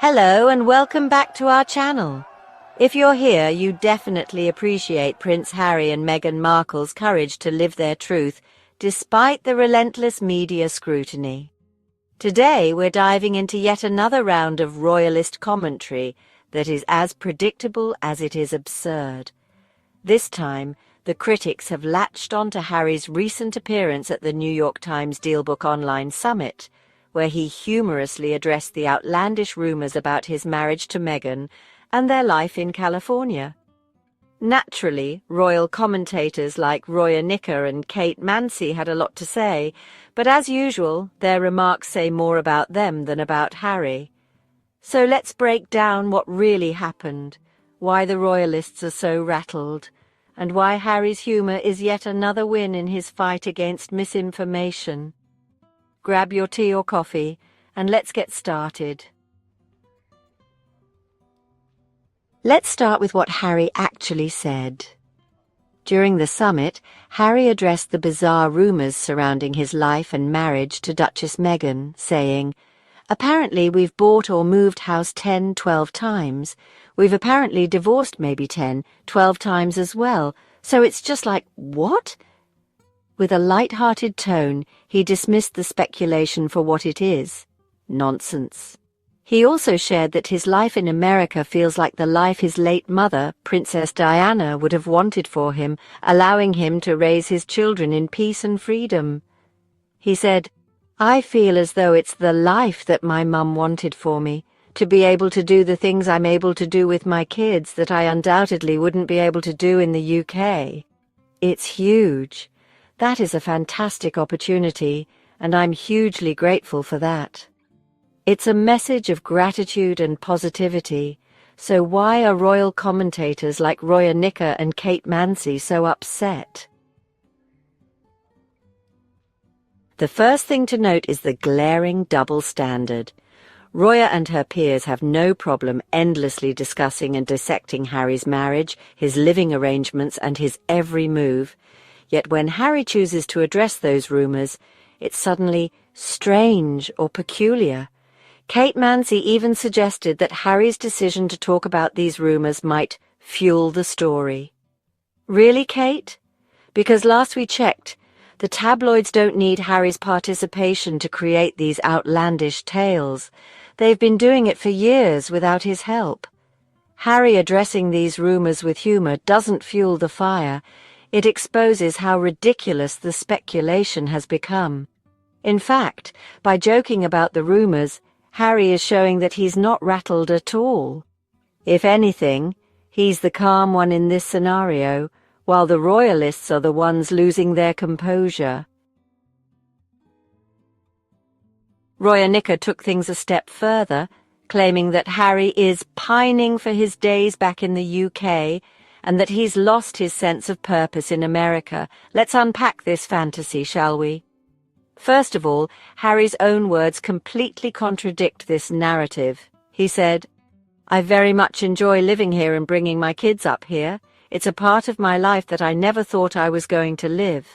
Hello and welcome back to our channel. If you're here, you definitely appreciate Prince Harry and Meghan Markle's courage to live their truth despite the relentless media scrutiny. Today we're diving into yet another round of royalist commentary that is as predictable as it is absurd. This time, the critics have latched onto Harry's recent appearance at the New York Times Dealbook Online Summit, where he humorously addressed the outlandish rumors about his marriage to Meghan and their life in California. Naturally, royal commentators like Roya and Kate Mansi had a lot to say, but as usual, their remarks say more about them than about Harry. So let's break down what really happened, why the royalists are so rattled, and why Harry's humor is yet another win in his fight against misinformation. Grab your tea or coffee, and let's get started. Let's start with what Harry actually said. During the summit, Harry addressed the bizarre rumors surrounding his life and marriage to Duchess Meghan, saying, "Apparently we've bought or moved house 10, 12 times. We've apparently divorced maybe 10, 12 times as well. So it's just like, what?" With a light-hearted tone, he dismissed the speculation for what it is: nonsense. He also shared that his life in America feels like the life his late mother, Princess Diana, would have wanted for him, allowing him to raise his children in peace and freedom. He said, "I feel as though it's the life that my mum wanted for me, to be able to do the things I'm able to do with my kids that I undoubtedly wouldn't be able to do in the UK. It's huge. That is a fantastic opportunity, and I'm hugely grateful for that." It's a message of gratitude and positivity, so why are royal commentators like Roya and Kate Mansi so upset? The first thing to note is the glaring double standard. Roya and her peers have no problem endlessly discussing and dissecting Harry's marriage, his living arrangements, and his every move. Yet when Harry chooses to address those rumors, it's suddenly strange or peculiar. Kate Mansi even suggested that Harry's decision to talk about these rumors might fuel the story. Really, Kate? Because last we checked, the tabloids don't need Harry's participation to create these outlandish tales. They've been doing it for years without his help. Harry addressing these rumors with humor doesn't fuel the fire. It exposes how ridiculous the speculation has become. In fact, by joking about the rumors, Harry is showing that he's not rattled at all. If anything, he's the calm one in this scenario, while the royalists are the ones losing their composure. Roya took things a step further, claiming that Harry is pining for his days back in the UK and that he's lost his sense of purpose in America. Let's unpack this fantasy, shall we? First of all, Harry's own words completely contradict this narrative. He said, "I very much enjoy living here and bringing my kids up here. It's a part of my life that I never thought I was going to live."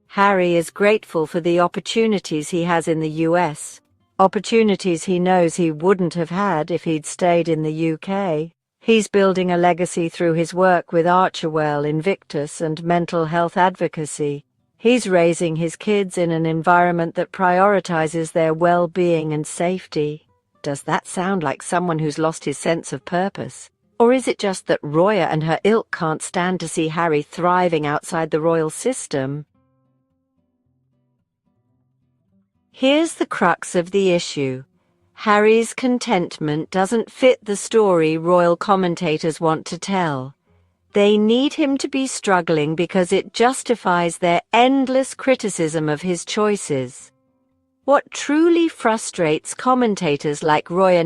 Harry is grateful for the opportunities he has in the US, opportunities he knows he wouldn't have had if he'd stayed in the UK. He's building a legacy through his work with Archerwell, Invictus, and mental health advocacy. He's raising his kids in an environment that prioritizes their well-being and safety. Does that sound like someone who's lost his sense of purpose? Or is it just that Roya and her ilk can't stand to see Harry thriving outside the royal system? Here's the crux of the issue. Harry's contentment doesn't fit the story royal commentators want to tell. They need him to be struggling because it justifies their endless criticism of his choices. What truly frustrates commentators like Roya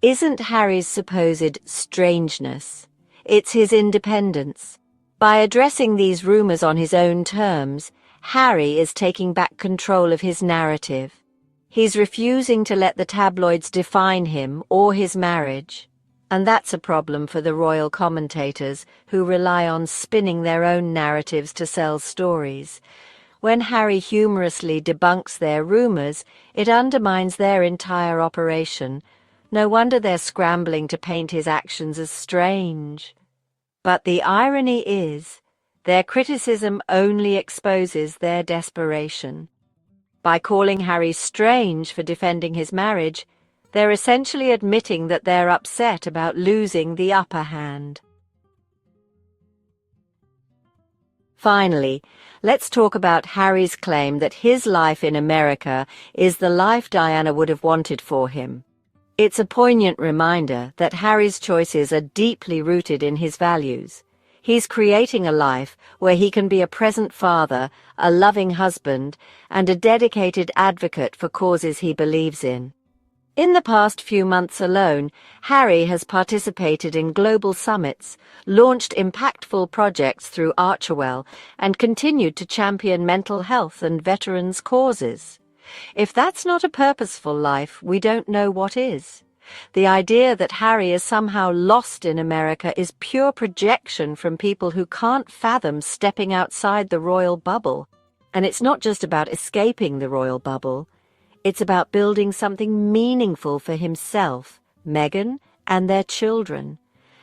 isn't Harry's supposed strangeness. It's his independence. By addressing these rumors on his own terms, Harry is taking back control of his narrative. He's refusing to let the tabloids define him or his marriage. And that's a problem for the royal commentators, who rely on spinning their own narratives to sell stories. When Harry humorously debunks their rumors, it undermines their entire operation. No wonder they're scrambling to paint his actions as strange. But the irony is, their criticism only exposes their desperation. By calling Harry strange for defending his marriage, they're essentially admitting that they're upset about losing the upper hand. Finally, let's talk about Harry's claim that his life in America is the life Diana would have wanted for him. It's a poignant reminder that Harry's choices are deeply rooted in his values. He's creating a life where he can be a present father, a loving husband, and a dedicated advocate for causes he believes in. In the past few months alone, Harry has participated in global summits, launched impactful projects through Archewell, and continued to champion mental health and veterans' causes. If that's not a purposeful life, we don't know what is. The idea that Harry is somehow lost in America is pure projection from people who can't fathom stepping outside the royal bubble. And it's not just about escaping the royal bubble. It's about building something meaningful for himself, Meghan, and their children.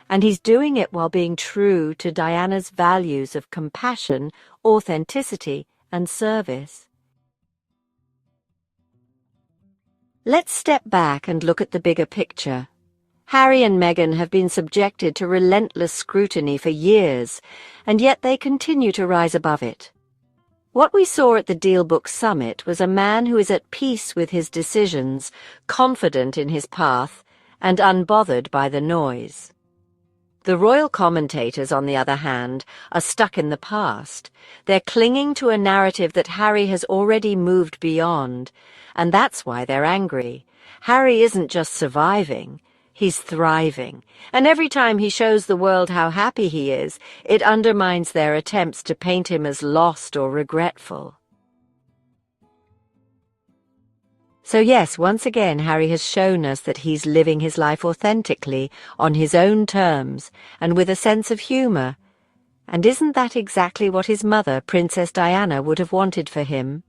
And he's doing it while being true to Diana's values of compassion, authenticity, and service. Let's step back and look at the bigger picture. Harry and Meghan have been subjected to relentless scrutiny for years, and yet they continue to rise above it. What we saw at the DealBook Summit was a man who is at peace with his decisions, confident in his path, and unbothered by the noise. The royal commentators, on the other hand, are stuck in the past. They're clinging to a narrative that Harry has already moved beyond, and that's why they're angry. Harry isn't just surviving, he's thriving, and every time he shows the world how happy he is, it undermines their attempts to paint him as lost or regretful. So yes, once again, Harry has shown us that he's living his life authentically, on his own terms, and with a sense of humour. And isn't that exactly what his mother, Princess Diana, would have wanted for him?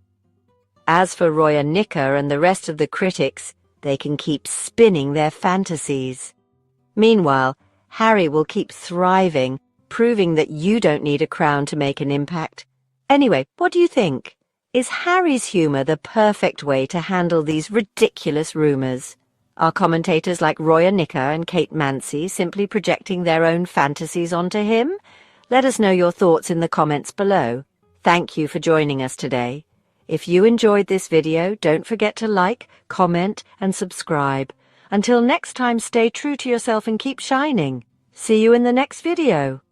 As for Roya, Nikkah, and the rest of the critics, they can keep spinning their fantasies. Meanwhile, Harry will keep thriving, proving that you don't need a crown to make an impact. Anyway, what do you think? Is Harry's humour the perfect way to handle these ridiculous rumours? Are commentators like Roya, Nikkah, and Kate Mansi simply projecting their own fantasies onto him? Let us know your thoughts in the comments below. Thank you for joining us today. If you enjoyed this video, don't forget to like, comment, and subscribe. Until next time, stay true to yourself and keep shining. See you in the next video.